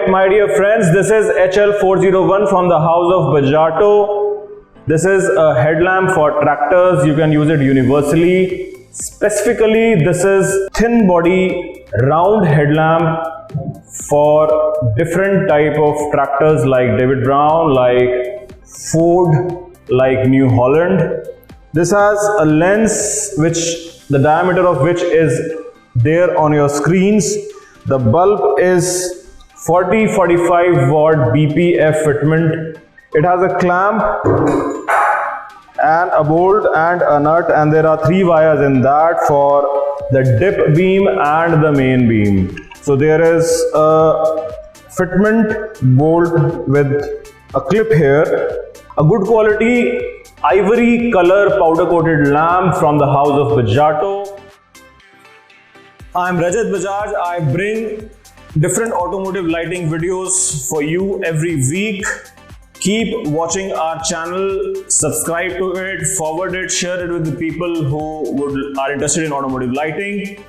Alright, my dear friends, this is HL-401 from the house of Bajato. This is a headlamp for tractors. You can use it universally. Specifically, this is thin body round headlamp for different type of tractors like David Brown, like Ford, like New Holland. This has a lens which the diameter of which is there on your screens. The bulb is 40-45 watt BPF fitment. It has a clamp and a bolt and a nut, and there are 3 wires in that for the dip beam and the main beam. So there is a fitment bolt with a clip here. A good quality ivory color powder coated lamp from the house of Bajato. I am Rajat Bajaj. I bring different automotive lighting videos for you every week. Keep watching our channel, subscribe to it, forward it, share it with the people who are interested in automotive lighting.